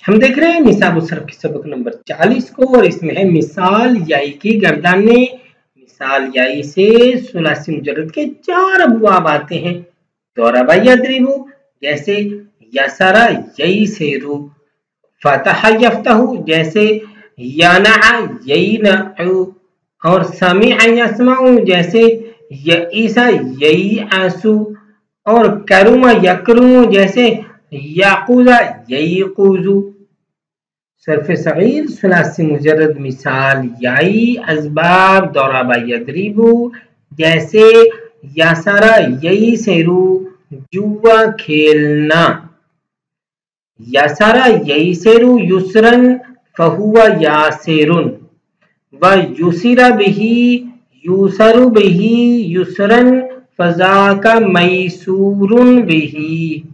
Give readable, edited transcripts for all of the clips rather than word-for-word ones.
हम देख रहे हैं निसाब सर्फ के सबक नंबर 40 को और इसमें है मिसाल याई की गर्दाने। मिसाल याई से सुलासी मुजर्रद के 4 अबवाब आते हैं। दौराबा यदरिबु जैसे यसरा ययसेरु, फतह यफ्तहु जैसे यना ययनउ, और समीअ यस्मउ जैसे यईसा यईअसु, और करुमा यकरुमु जैसे याकुजा यईकुजु। सर्फ सगीर सुलासी मुजर्रद मिसाल याई असबाब दौराबा यदरिबु जैसे यासरा यईसेरु जुआ खेलना, यासरा यईसेरु युसरन फहुवा यासिरुन, व युसिरा बिही युसरु बिही युसरन फज़ाका मैसूरुन बिही।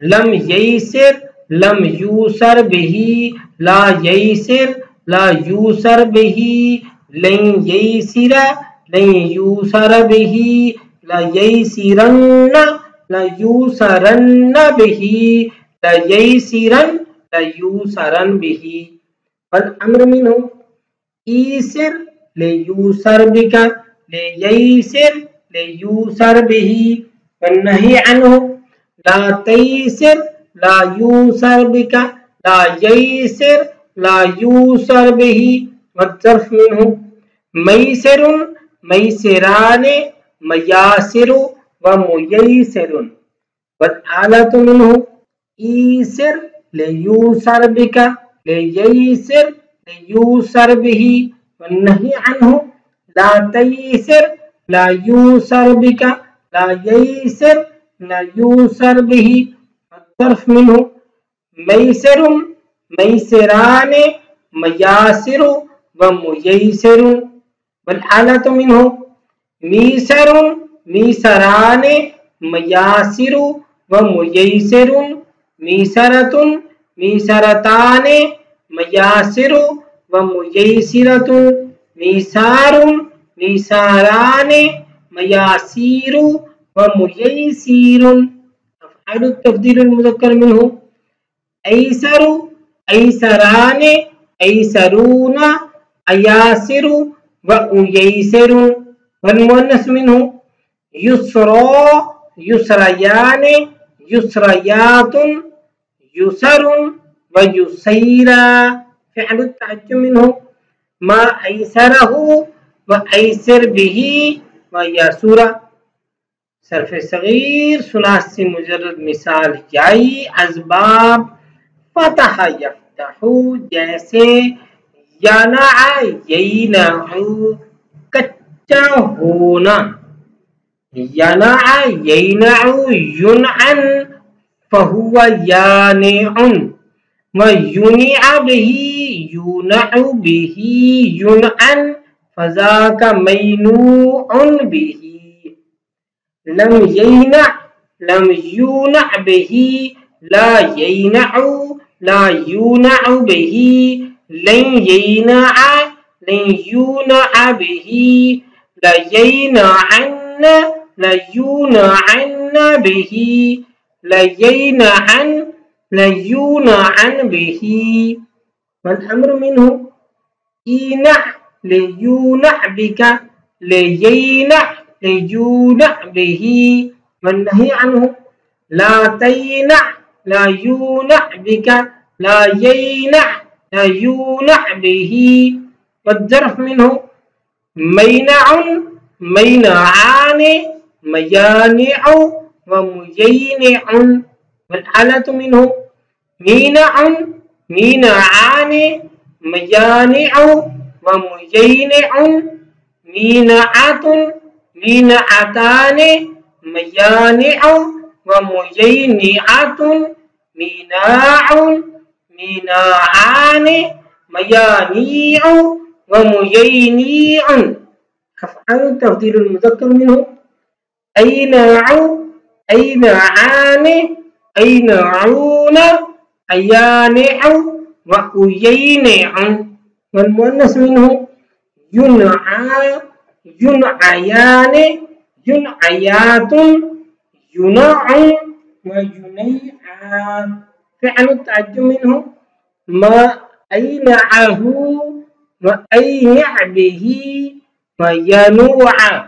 लम यईसिर लम यूसर बिही ला यईसिर ला यूसर बिही, लन यईसिरा लन यूसर बिही ला यईसिरन्न ला यूसरन्न बिही, ला यईसिरन ला यूसरन बिही। वल अम्र मिन्हु ईसिर ले यूसर बिका ले यईसिर ले यूसर बिही, वन्नही अन्हु ला तईसिर ला यूसर बिका ला यईसिर ला यूसर बिही। वज़र्फ मिन्हु मैसिरुन मैसिराने मयासिरु व मुयैसिरुन। वल आलतु मिन्हु ईसिर ले यूसर बिका ले यईसिर ले यूसर बिही, वन्नही अन्हु ला तईसिर ला यूसर बिका ला यईसिर ला यूसर बिही। वज़र्फ मिन्हु मैसिरुन मैसिराने मयासिरु व मुयैसिरुन। वल आलतु मिन्हु मीसरुन मीसराने मयासिरु व मुयैसिरुन, मीसरतुन मीसरताने मयासिरु व मुयैसिरतुन, मीसारुन मीसाराने मयासिरु व मुयैसिरुन। अफ़आलु तफ़दीलुल मुज़क्कर मिन्हु ऐसरु ऐसराने ऐसरूना अयासिरु व उयैसिरुन। वल मुअन्नस मिन्हु युस्रा युस्रयाने युस्रयातुन युसरुन व युसैरा। फ़िअलु तअज्जुब मिन्हु मा ऐसरहु व ऐसिर बिही व यसुरा। सर्फ सगीर सुलासी मुजर्रद मिसाल याई असबाब फतह यफ्तहु जैसे यना ययनउ कच्चा होना, यना ययनउ युनअन फहुवा यानिउन, व युनिअ बिही युनअु बिही युनअन फज़ाका मैनूउन बिही। लम ययना लम यूना बिही ला ययनउ ला यूनअ बिही, लन ययना लन यूनअ बिही ला ययनअन्न ला यूनअन्न बिही, ला ययनअन ला यूनअन बिही। वल अम्र मिन्हु ईना ले यूना बिका ले ययना ले यूना बिही, वन्नही अन्हु ला तयना ला यूना बिका ला ययना ला यूना बिही। वज़र्फ मिन्हु मैनउन मैनआने मयानिउ व मुयैनिउन। वल आलतु मिन्हु मीनउन मीनआने मयानिउ व मुयैनिउन, मीनअतुन मीनअताने मयानिउ व मुयैनिअतुन, मीनाउन मीनाआने मयानिउ व मुयैनिउन। अफ़आलु तफ़दीलुल मुज़क्कर मिन्हु ऐनअउ ऐनआने ऐनअउन अयानिउ व उयैनिउन। वल मुअन्नस मिन्हु युनआ युनअयाने युनअयातुन युनअ व युनैआ। फ़िअलु तअज्जुब मिन्हु وأينعه وأينع به وينوع